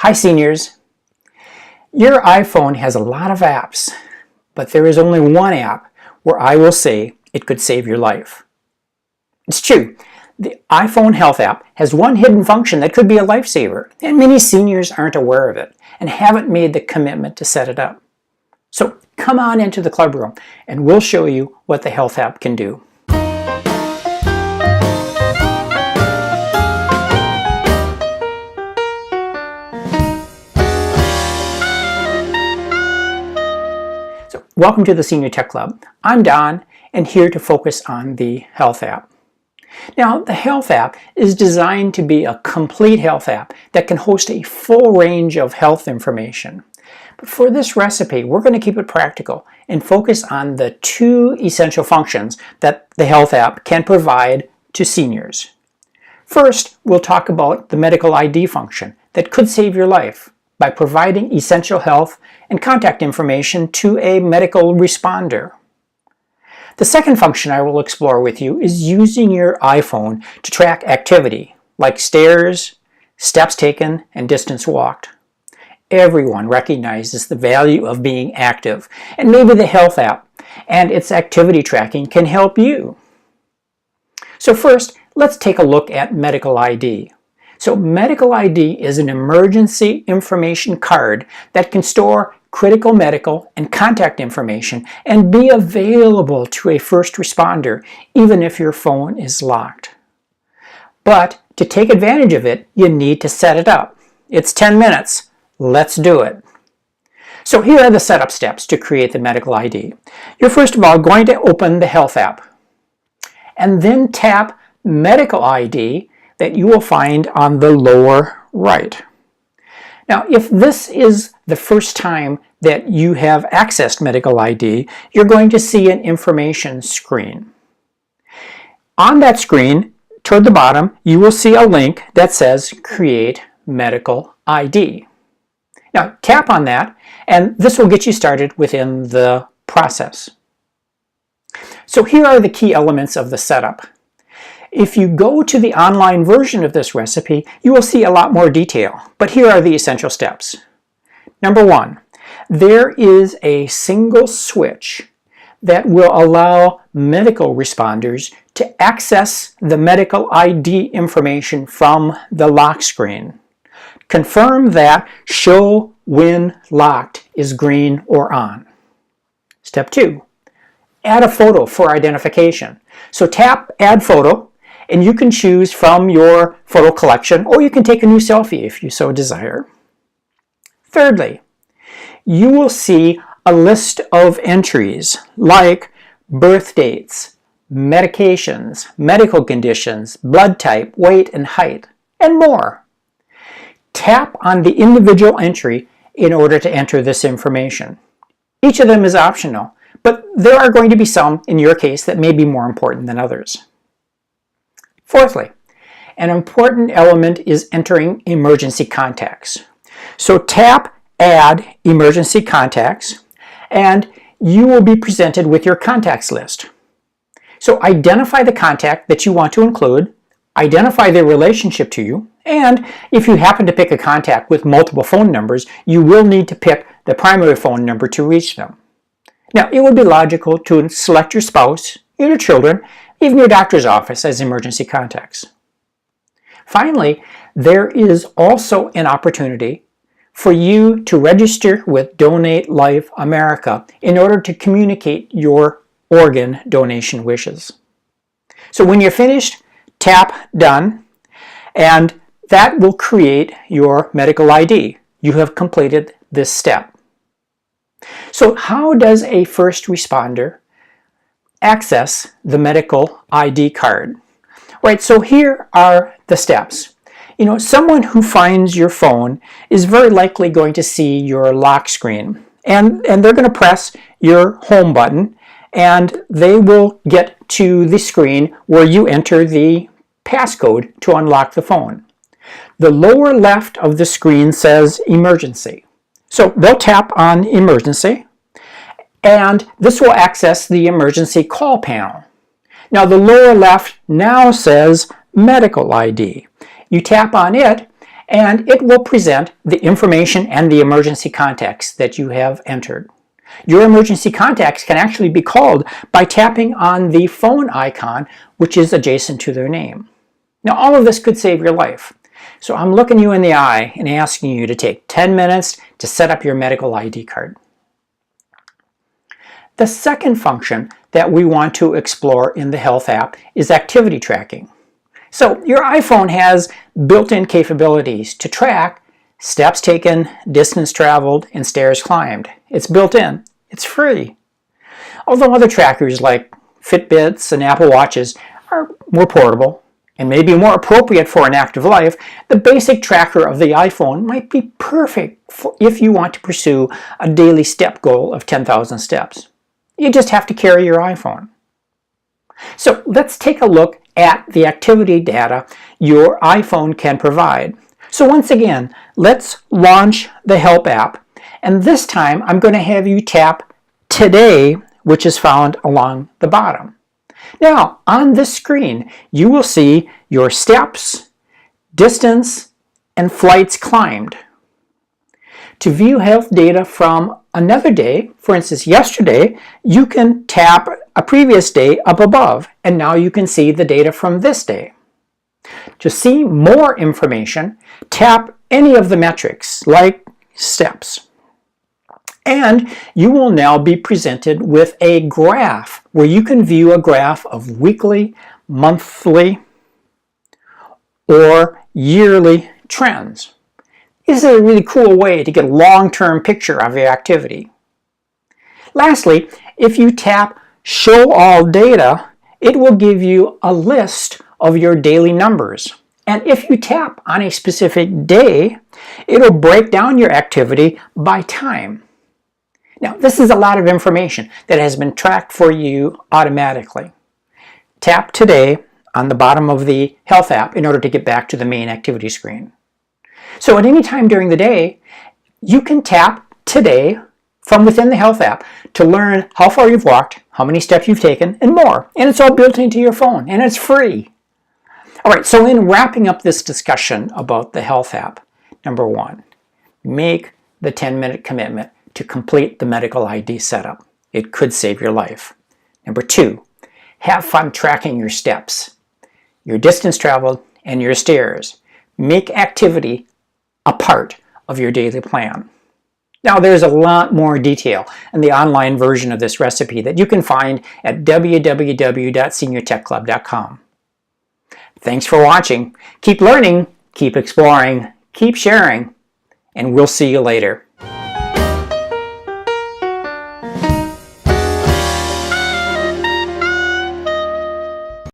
Hi seniors. Your iPhone has a lot of apps, but there is only one app where I will say it could save your life. It's true. The iPhone Health app has one hidden function that could be a lifesaver, and many seniors aren't aware of it and haven't made the commitment to set it up. So come on into the club room and we'll show you what the Health app can do. Welcome to the Senior Tech Club. I'm Don, and here to focus on the Health app. Now, the Health app is designed to be a complete health app that can host a full range of health information. But for this recipe, we're going to keep it practical and focus on the two essential functions that the Health app can provide to seniors. First, we'll talk about the medical ID function that could save your life by providing essential health and contact information to a medical responder. The second function I will explore with you is using your iPhone to track activity, like stairs, steps taken, and distance walked. Everyone recognizes the value of being active, and maybe the Health app and its activity tracking can help you. So first, let's take a look at medical ID. So medical ID is an emergency information card that can store critical medical and contact information and be available to a first responder even if your phone is locked. But to take advantage of it, you need to set it up. It's 10 minutes. Let's do it. So here are the setup steps to create the medical ID. You're first of all going to open the Health app and then tap Medical ID that you will find on the lower right. Now, if this is the first time that you have accessed Medical ID, you're going to see an information screen. On that screen, toward the bottom, you will see a link that says Create Medical ID. Now, tap on that, and this will get you started within the process. So here are the key elements of the setup. If you go to the online version of this recipe, you will see a lot more detail, but here are the essential steps. Number one, there is a single switch that will allow medical responders to access the medical ID information from the lock screen. Confirm that Show When Locked is green or on. Step two, add a photo for identification. So tap Add Photo, and you can choose from your photo collection, or you can take a new selfie if you so desire. Thirdly, you will see a list of entries like birth dates, medications, medical conditions, blood type, weight and height, and more. Tap on the individual entry in order to enter this information. Each of them is optional, but there are going to be some, in your case, that may be more important than others. Fourthly, an important element is entering emergency contacts. So tap Add Emergency Contacts, and you will be presented with your contacts list. So identify the contact that you want to include, identify their relationship to you, and if you happen to pick a contact with multiple phone numbers, you will need to pick the primary phone number to reach them. Now, it would be logical to select your spouse, your children, even your doctor's office as emergency contacts. Finally, there is also an opportunity for you to register with Donate Life America in order to communicate your organ donation wishes. So when you're finished, tap Done, and that will create your medical ID. You have completed this step. So how does a first responder access the medical ID card? Right, so here are the steps. Someone who finds your phone is very likely going to see your lock screen, and they're going to press your home button, and they will get to the screen where you enter the passcode to unlock the phone. The lower left of the screen says Emergency. So they'll tap on Emergency, and this will access the emergency call panel. Now the lower left now says Medical ID. You tap on it, and it will present the information and the emergency contacts that you have entered. Your emergency contacts can actually be called by tapping on the phone icon, which is adjacent to their name. Now, all of this could save your life. So I'm looking you in the eye and asking you to take 10 minutes to set up your medical ID card. The second function that we want to explore in the Health app is activity tracking. So your iPhone has built-in capabilities to track steps taken, distance traveled, and stairs climbed. It's built in. It's free. Although other trackers like Fitbits and Apple Watches are more portable and maybe more appropriate for an active life, the basic tracker of the iPhone might be perfect if you want to pursue a daily step goal of 10,000 steps. You just have to carry your iPhone. So let's take a look at the activity data your iPhone can provide. So once again, let's launch the Help app, and this time I'm going to have you tap Today, which is found along the bottom. Now, on this screen, you will see your steps, distance, and flights climbed. To view health data from another day, for instance yesterday, you can tap a previous day up above, and now you can see the data from this day. To see more information, tap any of the metrics like steps. And you will now be presented with a graph where you can view a graph of weekly, monthly, or yearly trends. This is a really cool way to get a long-term picture of your activity. Lastly, if you tap Show All Data, it will give you a list of your daily numbers. And if you tap on a specific day, it'll break down your activity by time. Now, this is a lot of information that has been tracked for you automatically. Tap Today on the bottom of the Health app in order to get back to the main activity screen. So at any time during the day, you can tap Today from within the Health app to learn how far you've walked, how many steps you've taken, and more. And it's all built into your phone, and it's free. All right, so in wrapping up this discussion about the Health app, number one, make the 10-minute commitment to complete the medical ID setup. It could save your life. Number two, have fun tracking your steps, your distance traveled, and your stairs. Make activity a part of your daily plan. Now, there's a lot more detail in the online version of this recipe that you can find at www.seniortechclub.com. Thanks for watching. Keep learning, keep exploring, keep sharing, and we'll see you later.